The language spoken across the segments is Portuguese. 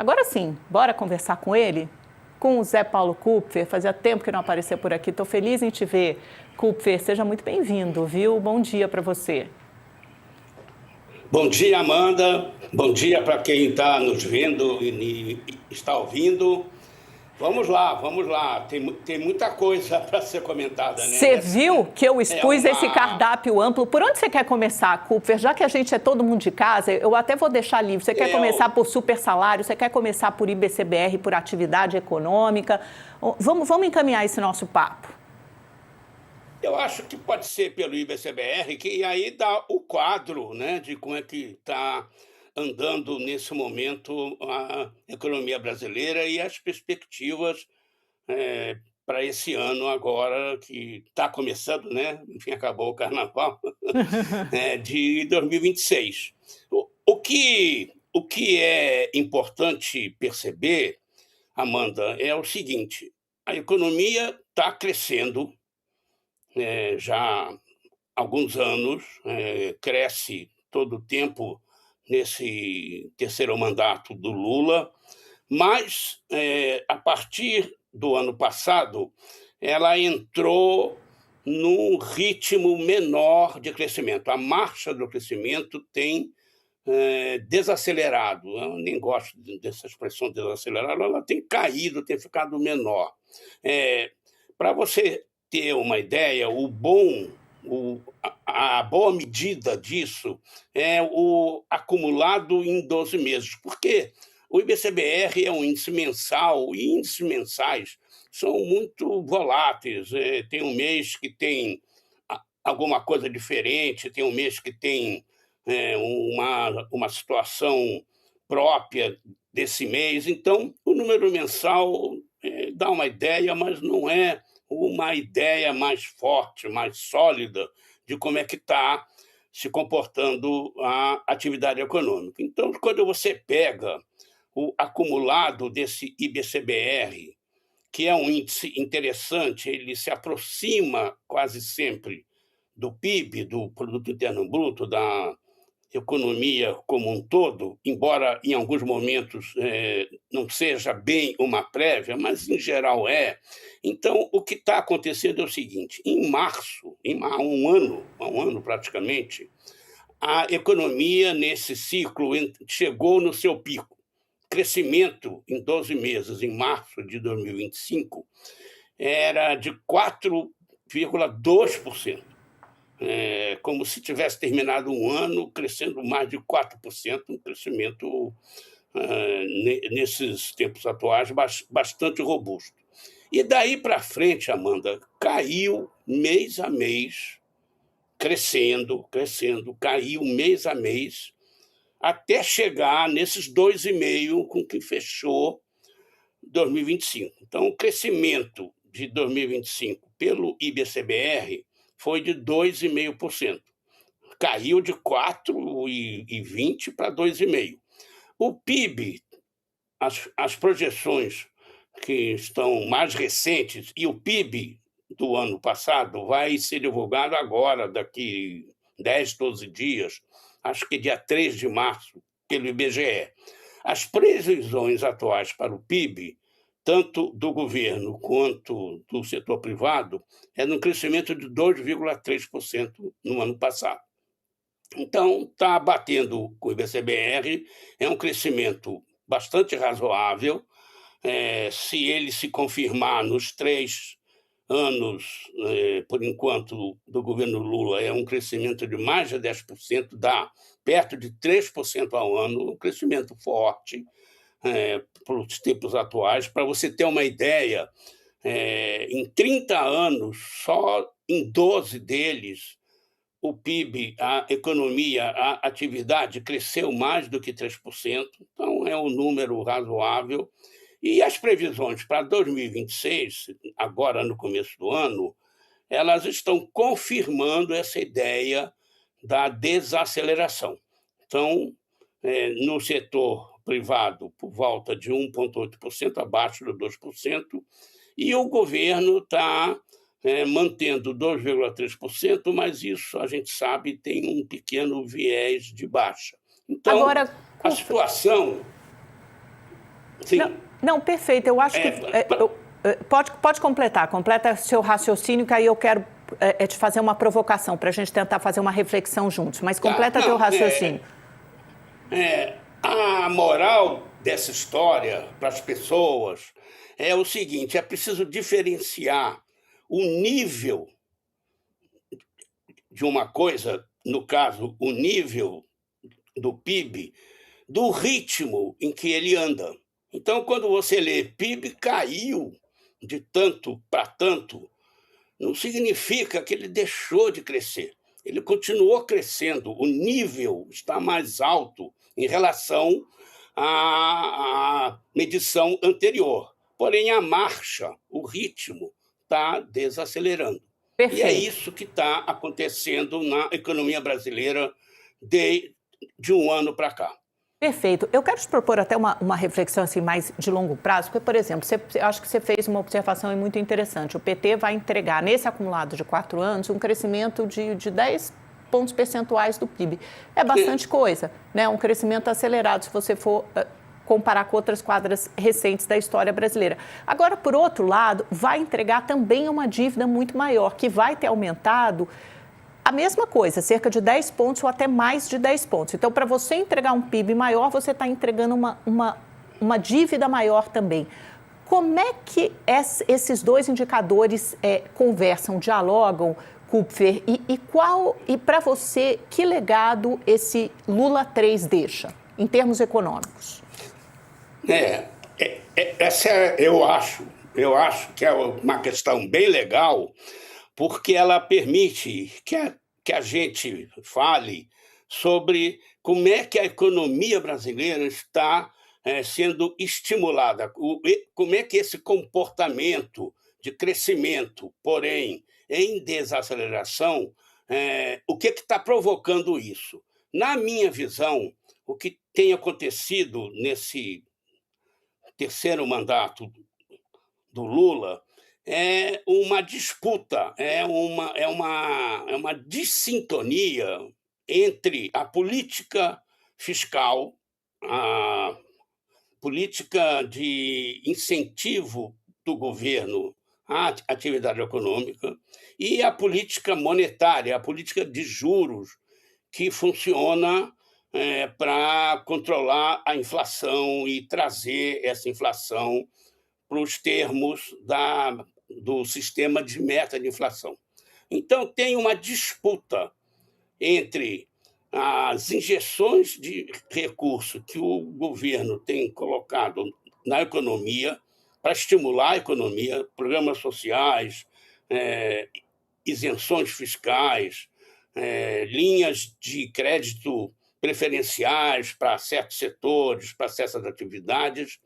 Agora sim, bora conversar com ele? Com o Zé Paulo Kupfer, fazia tempo que não aparecia por aqui. Estou feliz em te ver. Kupfer, seja muito bem-vindo, viu? Bom dia para você. Bom dia, Amanda. Bom dia para quem está nos vendo e está ouvindo. Vamos lá, vamos lá. Tem muita coisa para ser comentada, né? Você viu que eu É expus esse uma, cardápio amplo? Por onde você quer começar, Kupfer? Já que a gente é todo mundo de casa, eu até vou deixar livre. Você quer é, começar por super salário? Você quer começar por IBCBR, por atividade econômica? Vamos encaminhar esse nosso papo. eu acho que pode ser pelo IBCBR, que aí dá o quadro, né, de como é que está andando nesse momento a economia brasileira e as perspectivas para esse ano agora que está começando, né? Enfim, acabou o carnaval, de 2026. O que é importante perceber, Amanda, é o seguinte: a economia está crescendo já há alguns anos, cresce todo o tempo nesse terceiro mandato do Lula, mas a partir do ano passado ela entrou num ritmo menor de crescimento. A marcha do crescimento tem desacelerado. Eu nem gosto dessa expressão desacelerado, ela tem caído, tem ficado menor. Para você ter uma ideia, a boa medida disso é o acumulado em 12 meses, porque o IBCBR é um índice mensal e índices mensais são muito voláteis. Tem um mês que tem alguma coisa diferente, tem um mês que tem uma situação própria desse mês. Então, o número mensal dá uma ideia, mas não é uma ideia mais forte, mais sólida de como é que está se comportando a atividade econômica. Então, quando você pega o acumulado desse IBCBR, que é um índice interessante, ele se aproxima quase sempre do PIB, do Produto Interno Bruto, da economia como um todo, embora em alguns momentos não seja bem uma prévia, mas em geral é. Então, o que está acontecendo é o seguinte: em março, há um ano praticamente, a economia nesse ciclo chegou no seu pico. Crescimento em 12 meses, em março de 2025, era de 4,2%. Como se tivesse terminado um ano crescendo mais de 4%, um crescimento nesses tempos atuais bastante robusto. E daí para frente, Amanda, caiu mês a mês, crescendo, caiu mês a mês, até chegar nesses 2,5% com que fechou 2025. Então, o crescimento de 2025 pelo IBCBR foi de 2,5%. Caiu de 4,20 para 2,5. O PIB, as projeções que estão mais recentes, e o PIB do ano passado vai ser divulgado agora, daqui 10, 12 dias, acho que dia 3 de março, pelo IBGE. As previsões atuais para o PIB, tanto do governo quanto do setor privado, é um crescimento de 2,3% no ano passado. Então, está batendo com o IBCBR, é um crescimento bastante razoável. Se ele se confirmar nos 3 anos, por enquanto, do governo Lula, é um crescimento de mais de 10%, dá perto de 3% ao ano, um crescimento forte para os tempos atuais. Para você ter uma ideia, em 30 anos, só em 12 deles, o PIB, a economia, a atividade cresceu mais do que 3%, então é um número razoável. E as previsões para 2026, agora no começo do ano, elas estão confirmando essa ideia da desaceleração. Então, no setor privado, por volta de 1,8%, abaixo de 2%, e o governo está mantendo 2,3%, mas isso, a gente sabe, tem um pequeno viés de baixa. Então, Agora, a situação Sim. Não, perfeito. Eu acho que... Pode completar. Completa seu raciocínio, que aí eu quero te fazer uma provocação, para a gente tentar fazer uma reflexão juntos. Mas completa teu raciocínio. A moral dessa história para as pessoas é o seguinte: é preciso diferenciar o nível de uma coisa, no caso, o nível do PIB, do ritmo em que ele anda. Então, quando você lê PIB caiu de tanto para tanto, não significa que ele deixou de crescer. Ele continuou crescendo, o nível está mais alto em relação à medição anterior. Porém, a marcha, o ritmo, está desacelerando. Perfeito. E é isso que está acontecendo na economia brasileira de um ano para cá. Perfeito. Eu quero te propor até uma reflexão assim, mais de longo prazo, porque, por exemplo, acho que você fez uma observação muito interessante. O PT vai entregar, nesse acumulado de 4 anos, um crescimento de 10 pontos percentuais do PIB. É bastante coisa, né? Um crescimento acelerado, se você for comparar com outras quadras recentes da história brasileira. Agora, por outro lado, vai entregar também uma dívida muito maior, que vai ter aumentado a mesma coisa, cerca de 10 pontos ou até mais de 10 pontos. Então, para você entregar um PIB maior, você está entregando uma dívida maior também. Como é que esses dois indicadores conversam, dialogam, Kupfer? E para você, que legado esse Lula 3 deixa, em termos econômicos? Eu acho que é uma questão bem legal, porque ela permite que a gente fale sobre como é que a economia brasileira está sendo estimulada, como é que esse comportamento de crescimento, porém em desaceleração, o que está provocando isso? Na minha visão, o que tem acontecido nesse terceiro mandato do Lula é uma disputa, é uma dissintonia entre a política fiscal, a política de incentivo do governo à atividade econômica e a política monetária, a política de juros, que funciona para controlar a inflação e trazer essa inflação para os termos do sistema de meta de inflação. Então, tem uma disputa entre as injeções de recurso que o governo tem colocado na economia para estimular a economia, programas sociais, isenções fiscais, linhas de crédito preferenciais para certos setores, para certas atividades.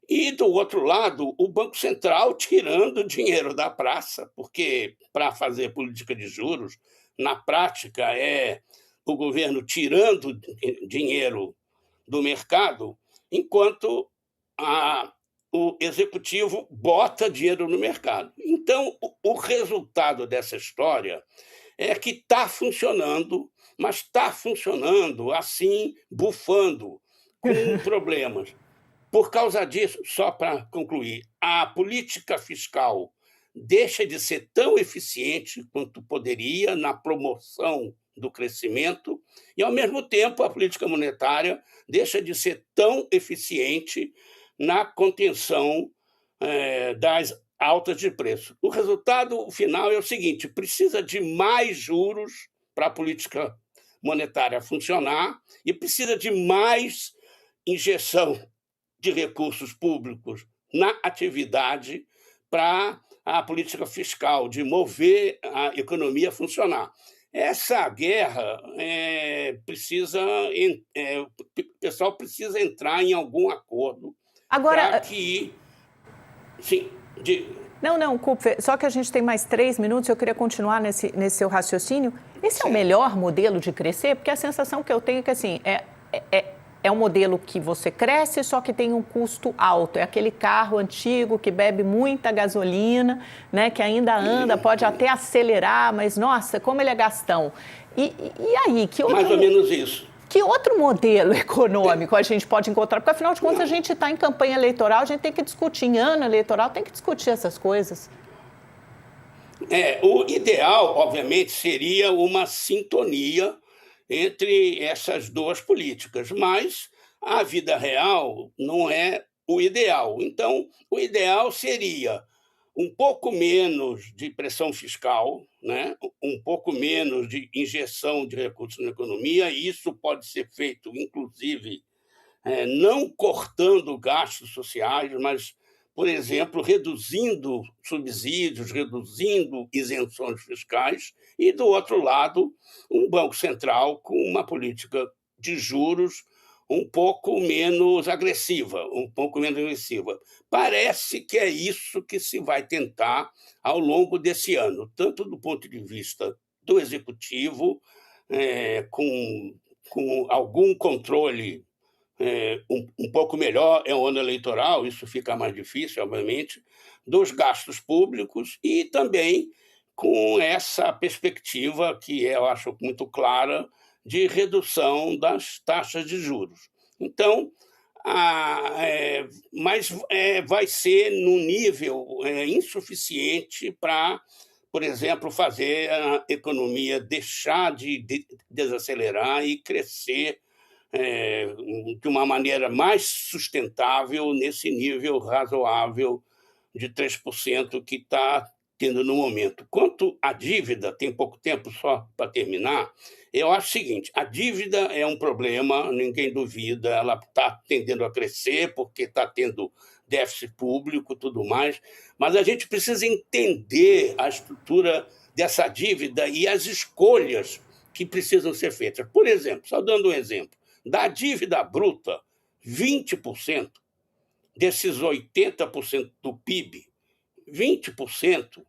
E, do outro lado, o Banco Central tirando dinheiro da praça, porque, para fazer política de juros, na prática, é o governo tirando dinheiro do mercado, enquanto o executivo bota dinheiro no mercado. Então, o resultado dessa história é que está funcionando, mas está funcionando assim, bufando, com problemas. Por causa disso, só para concluir, a política fiscal deixa de ser tão eficiente quanto poderia na promoção do crescimento e, ao mesmo tempo, a política monetária deixa de ser tão eficiente na contenção das altas de preço. O resultado final é o seguinte: precisa de mais juros para a política monetária funcionar e precisa de mais injeção de recursos públicos na atividade para a política fiscal, de mover a economia a funcionar. Essa guerra o pessoal precisa entrar em algum acordo para que... Sim, Não, Kupfer, só que a gente tem mais 3 minutos, eu queria continuar nesse seu raciocínio. Esse é o melhor modelo de crescer? Porque a sensação que eu tenho é que assim, é um modelo que você cresce, só que tem um custo alto. É aquele carro antigo que bebe muita gasolina, né, que ainda anda, pode até acelerar, mas, nossa, como ele é gastão. E aí? Mais ou menos isso. que outro modelo econômico a gente pode encontrar? Porque, afinal de contas, a gente está em campanha eleitoral, a gente tem que discutir, em ano eleitoral, tem que discutir essas coisas. O ideal, obviamente, seria uma sintonia entre essas duas políticas, mas a vida real não é o ideal. Então, o ideal seria um pouco menos de pressão fiscal, né? Um pouco menos de injeção de recursos na economia, e isso pode ser feito, inclusive, não cortando gastos sociais, mas, por exemplo, reduzindo subsídios, reduzindo isenções fiscais, e, do outro lado, um Banco Central com uma política de juros um pouco menos agressiva, um pouco menos agressiva. Parece que é isso que se vai tentar ao longo desse ano, tanto do ponto de vista do executivo, com algum controle um pouco melhor, é um ano eleitoral, isso fica mais difícil, obviamente, dos gastos públicos e também com essa perspectiva, que eu acho muito clara, de redução das taxas de juros. Então, vai ser num nível insuficiente para, por exemplo, fazer a economia deixar de desacelerar e crescer de uma maneira mais sustentável nesse nível razoável de 3% que está tendo no momento. Quanto à dívida, tem pouco tempo só para terminar, eu acho o seguinte, a dívida é um problema, ninguém duvida, ela está tendendo a crescer porque está tendo déficit público e tudo mais, mas a gente precisa entender a estrutura dessa dívida e as escolhas que precisam ser feitas. Por exemplo, só dando um exemplo, da dívida bruta, 20% desses 80% do PIB, 20%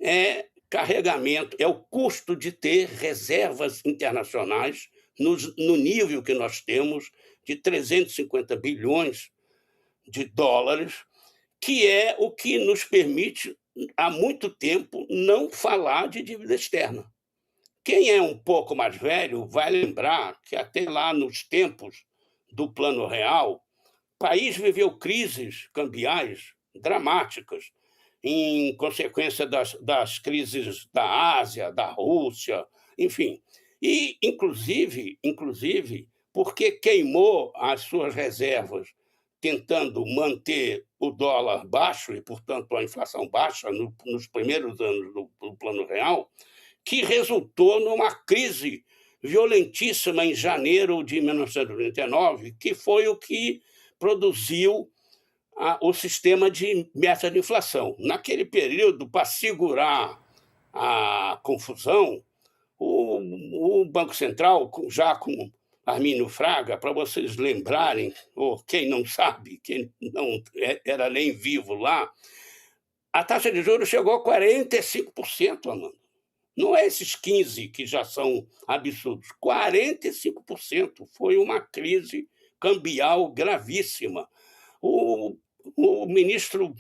é carregamento, é o custo de ter reservas internacionais no nível que nós temos de 350 bilhões de dólares, que é o que nos permite, há muito tempo, não falar de dívida externa. Quem é um pouco mais velho vai lembrar que até lá nos tempos do Plano Real, o país viveu crises cambiais dramáticas em consequência das crises da Ásia, da Rússia, enfim. E, inclusive, porque queimou as suas reservas tentando manter o dólar baixo e, portanto, a inflação baixa nos primeiros anos do Plano Real, que resultou numa crise violentíssima em janeiro de 1999, que foi o que produziu o sistema de meta de inflação. Naquele período, para segurar a confusão, o Banco Central, já com Armínio Fraga, para vocês lembrarem, ou quem não sabe, quem não era nem vivo lá, a taxa de juros chegou a 45%, Amanda. Não é esses 15% que já são absurdos. 45% foi uma crise cambial gravíssima. O ministro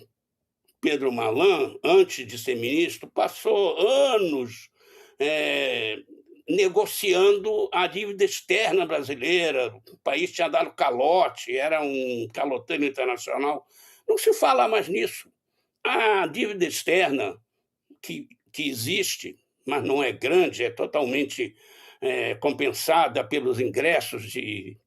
Pedro Malan, antes de ser ministro, passou anos negociando a dívida externa brasileira. O país tinha dado calote, era um caloteiro internacional. Não se fala mais nisso. A dívida externa que existe, mas não é grande, é totalmente compensada pelos ingressos de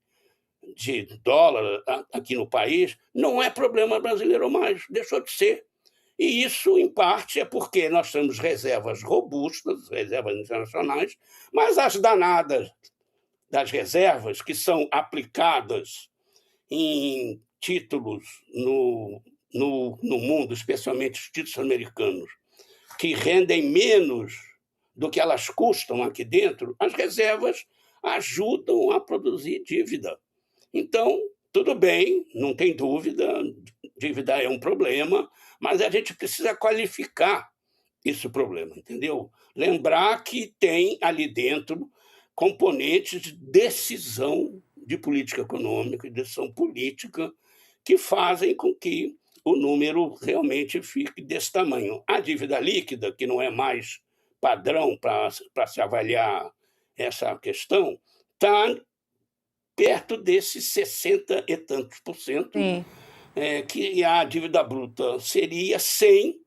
dólar aqui no país, não é problema brasileiro mais, deixou de ser. E isso, em parte, é porque nós temos reservas robustas, reservas internacionais, mas as danadas das reservas, que são aplicadas em títulos no mundo, especialmente os títulos americanos, que rendem menos do que elas custam aqui dentro, as reservas ajudam a produzir dívida. Então, tudo bem, não tem dúvida, dívida é um problema, mas a gente precisa qualificar esse problema, entendeu? Lembrar que tem ali dentro componentes de decisão de política econômica e decisão política que fazem com que o número realmente fique desse tamanho. A dívida líquida, que não é mais padrão para se avaliar essa questão, está perto desses 60 e tantos por cento, Sim. Que a dívida bruta seria sem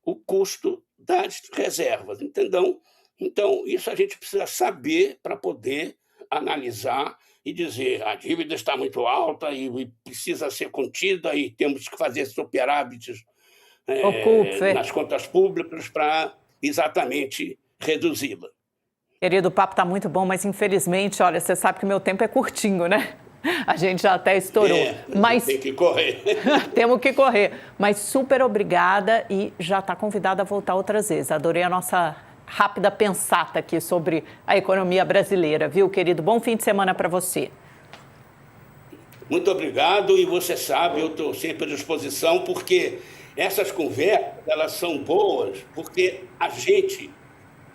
o custo das reservas, entendeu? Então, isso a gente precisa saber para poder analisar e dizer a dívida está muito alta e precisa ser contida e temos que fazer superávites Ô, Kupfer, nas contas públicas para exatamente reduzi-la. querido, o papo está muito bom, mas infelizmente, olha, você sabe que o meu tempo é curtinho, né? A gente já até estourou. Mas tem que correr. temos que correr. Mas super obrigada e já está convidada a voltar outras vezes. Adorei a nossa rápida pensata aqui sobre a economia brasileira, viu, querido? Bom fim de semana para você. Muito obrigado, e você sabe, eu estou sempre à disposição, porque essas conversas, elas são boas, porque a gente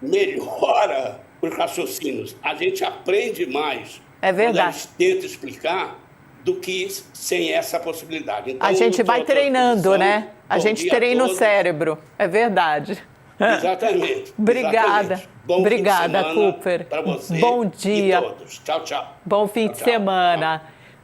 melhora os raciocínios, a gente aprende mais. É verdade. Quando a gente tenta explicar do que sem essa possibilidade. Então, A gente vai treinando, né? A gente treina o todos. cérebro, é verdade. Exatamente. Obrigada. Exatamente. Bom Obrigada, fim de semana Kupfer. para você Bom dia. e todos. Tchau, tchau. Bom fim Tchau, de tchau. semana.